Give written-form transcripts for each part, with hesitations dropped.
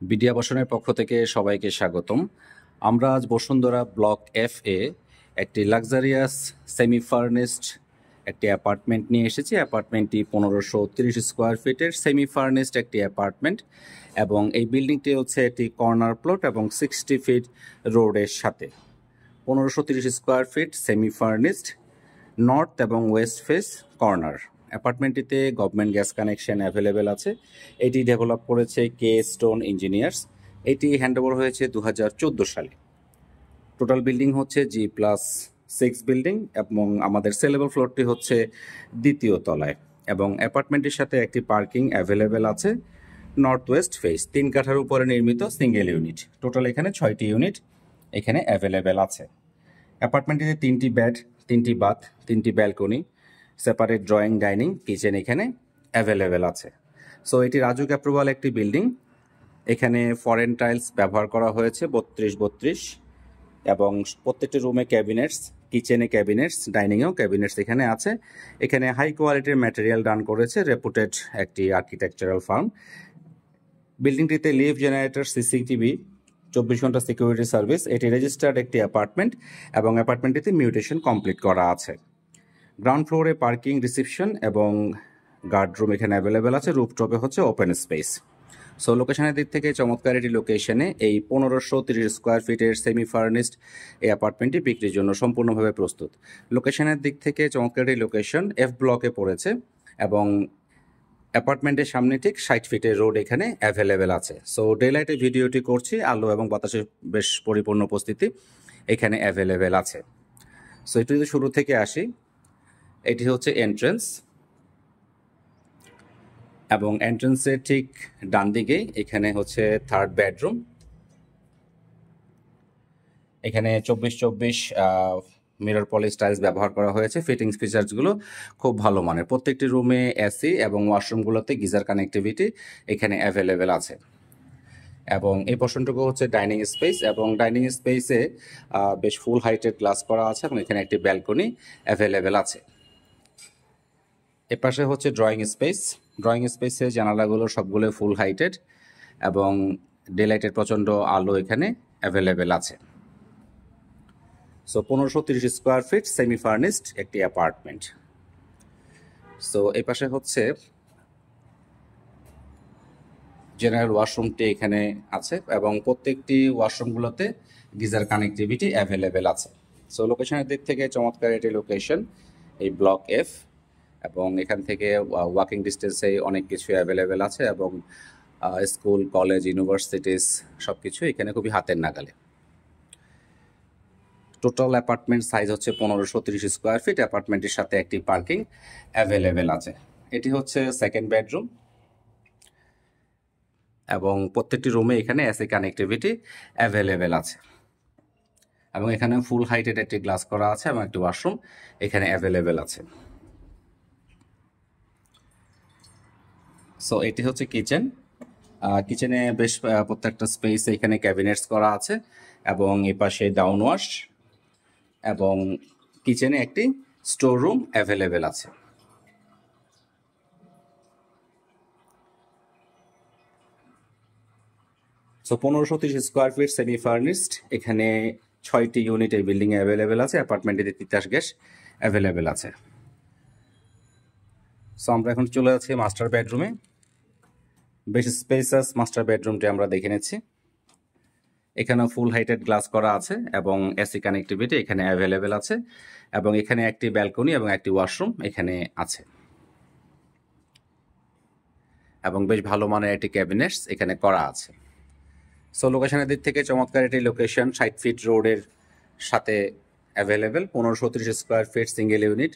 BD আবাসনের পক্ষ থেকে সবাইকে স্বাগতম। আমরা আজ বসুন্ধরা ব্লক এফ এ একটি লাক্সারিয়াস সেমি ফার্নিশড একটি অ্যাপার্টমেন্ট নিয়ে এসেছি। অ্যাপার্টমেন্টটি 1530 স্কোয়ার ফিটের সেমি ফার্নিশড একটি অ্যাপার্টমেন্ট এবং এই বিল্ডিংটি হচ্ছে একটি কর্নার প্লট এবং 60 ফিট রোডের সাথে। 1530 square feet semi furnished, north এবং ওয়েস্ট ফেস কর্নার। অ্যাপার্টমেন্টটিতে গভর্নমেন্ট গ্যাস কানেকশন অ্যাভেলেবেল আছে। এটি ডেভেলপ করেছে কে স্টোন ইঞ্জিনিয়ার্স। এটি হ্যান্ডওভার হয়েছে 2014 সালে। টোটাল বিল্ডিং হচ্ছে G+6 বিল্ডিং এবং আমাদের সেলেবল ফ্লোরটি হচ্ছে দ্বিতীয় তলায় এবং অ্যাপার্টমেন্টের সাথে একটি পার্কিং অ্যাভেলেবেল আছে। নর্থ ওয়েস্ট ফেস 3 কাঠার উপরে নির্মিত সিঙ্গেল ইউনিট। টোটাল এখানে 6টি ইউনিট এখানে অ্যাভেলেবেল আছে। অ্যাপার্টমেন্টটিতে 3টি বেড, 3টি বাথ, 3টি balcony, separate drawing, dining, kitchen এখানে অ্যাভেলেবেল আছে। সো এটি রাজুক অ্যাপ্রুভাল একটি বিল্ডিং। এখানে ফরেন টাইলস ব্যবহার করা হয়েছে 32 এবং প্রত্যেকটি রুমে ক্যাবিনেটস, কিচেনে ক্যাবিনেটস, ডাইনিংয়েও ক্যাবিনেটস এখানে আছে। এখানে হাই কোয়ালিটির ম্যাটেরিয়াল ডান করেছে রেপুটেড একটি আর্কিটেকচারাল ফার্ম। বিল্ডিংটিতে লিফট, জেনারেটর, সিসিটিভি, 24 ঘন্টা সিকিউরিটি সার্ভিস। এটি রেজিস্টার্ড একটি অ্যাপার্টমেন্ট এবং অ্যাপার্টমেন্টটিতে মিউটেশন কমপ্লিট করা আছে। গ্রাউন্ড ফ্লোরে পার্কিং, রিসেপশন এবং গার্ড রুম এখানে অ্যাভেলেবেল আছে। রুফটপে হচ্ছে ওপেন স্পেস। সো লোকেশনের দিক থেকে চমৎকার একটি লোকেশনে এই 1530 স্কোয়ার ফিটের সেমি ফার্নিশড এই অ্যাপার্টমেন্টটি বিক্রির জন্য সম্পূর্ণভাবে প্রস্তুত। লোকেশনের দিক থেকে চমৎকার একটি লোকেশন এফ ব্লকে পড়েছে এবং অ্যাপার্টমেন্টের সামনে ঠিক 60 ফিটের রোড এখানে অ্যাভেলেবেল আছে। সো ডে লাইটে ভিডিওটি করছি, আলো এবং বাতাসের বেশ পরিপূর্ণ উপস্থিতি এখানে অ্যাভেলেবেল আছে। সো এটি যদি শুরু থেকে আসি, এটি হচ্ছে এন্ট্রেন্স এবং এন্ট্রেন্সের ঠিক ডান দিকে এখানে হচ্ছে থার্ড বেডরুম। এখানে 24 মিরর পলিশ টাইলস ব্যবহার করা হয়েছে। ফিটিংস ফিচার্সগুলো খুব ভালো মানের। প্রত্যেকটি রুমে এসি এবং ওয়াশরুমগুলোতে গিজার কানেক্টিভিটি এখানে অ্যাভেলেবেল আছে। এবং এই পোর্শনটুকু হচ্ছে ডাইনিং স্পেস এবং ডাইনিং স্পেসে বেশ ফুল হাইটের গ্লাস করা আছে এবং এখানে একটি ব্যালকনি অ্যাভেলেবেল আছে। এপাশে হচ্ছে ড্রয়িং স্পেস। ড্রয়িং স্পেসে জানালাগুলো সবগুলো ফুল হাইটেড এবং ডে লাইটের প্রচণ্ড আলো এখানে অ্যাভেলেবেল আছে। So 1530 square feet semi furnished একটি অ্যাপার্টমেন্ট। সো এই পাশে হচ্ছে জেনারেল ওয়াশরুমটি এখানে আছে এবং প্রত্যেকটি ওয়াশরুমগুলোতে গিজার কানেক্টিভিটি অ্যাভেলেবেল আছে। সো লোকেশনের দিক থেকে চমৎকার একটি লোকেশন এই ব্লক এফ এবং এখান থেকে ওয়াকিং ডিস্টেন্সে অনেক কিছু অ্যাভেলেবেল আছে এবং স্কুল, কলেজ, ইউনিভার্সিটিস সব কিছু এখানে খুবই হাতের নাগালে। টোটাল অ্যাপার্টমেন্ট সাইজ হচ্ছে 1530 স্কোয়ার ফিট। অ্যাপার্টমেন্টের সাথে একটি পার্কিং অ্যাভেলেবেল আছে। এটি হচ্ছে সেকেন্ড বেডরুম এবং প্রত্যেকটি রুমে এখানে এসি কানেক্টিভিটি অ্যাভেলেবেল আছে এবং এখানে ফুল হাইটেড একটি গ্লাস করা আছে এবং একটি ওয়াশরুম এখানে অ্যাভেলেবেল আছে। সো এটি হচ্ছে কিচেন। কিচেনে বেশ প্রত্যেকটা স্পেসে এখানে ক্যাবিনেটস করা আছে এবং এই পাশে ডাউন ওয়াশ এবং কিচেনে একটি স্টোর রুম অ্যাভেলেবেল আছে। So 1530 square feet semi furnished, এখানে 6টি ইউনিট এই বিল্ডিংয়ে অ্যাভেলেবেল আছে। অ্যাপার্টমেন্টে তিতাস গ্যাস অ্যাভেলেবেল আছে। সো আমরা এখন চলে যাচ্ছি মাস্টার বেডরুমে। বেশ স্পেসাস মাস্টার বেডরুমটি আমরা দেখে নিচ্ছি। এখানেও ফুল হাইটেড গ্লাস করা আছে এবং এসি কানেক্টিভিটি এখানে অ্যাভেলেবেল আছে এবং এখানে একটি ব্যালকনি এবং একটি ওয়াশরুম এখানে আছে এবং বেশ ভালো মানের একটি ক্যাবিনেটস এখানে করা আছে। সো লোকেশনের দিক থেকে চমৎকার একটি লোকেশন 60 ফিট রোডের সাথে available. 1530 square fit single unit,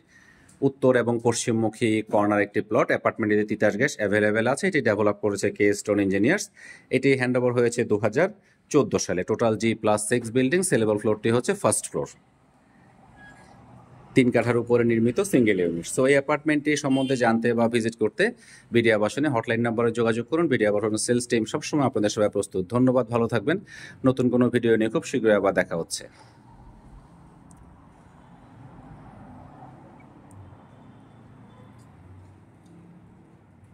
উত্তর এবং পশ্চিমমুখী কর্নার একটি প্লট। অ্যাপার্টমেন্টে তিতাস গ্যাস অ্যাভেলেবেল আছে। এটি ডেভেলপ করেছে কে স্টোন ইঞ্জিনিয়ার্স। এটি হ্যান্ডওভার হয়েছে 2014 সালে। Total G+6 building. সেলেবল ফ্লোরটি হচ্ছে ফার্স্ট ফ্লোর, 3 কাঠার উপরে নির্মিত সিঙ্গেল ইউনিট। সো এই অ্যাপার্টমেন্টটি সম্বন্ধে জানতে বা ভিজিট করতে বিডি আবাসনে হটলাইন নাম্বারে যোগাযোগ করুন। বিডি আবাসনের সেলস টিম সবসময় আপনাদের সেবায় প্রস্তুত। ধন্যবাদ, ভালো থাকবেন। নতুন কোনো ভিডিও নিয়ে খুব শীঘ্রই আবার দেখা হচ্ছে।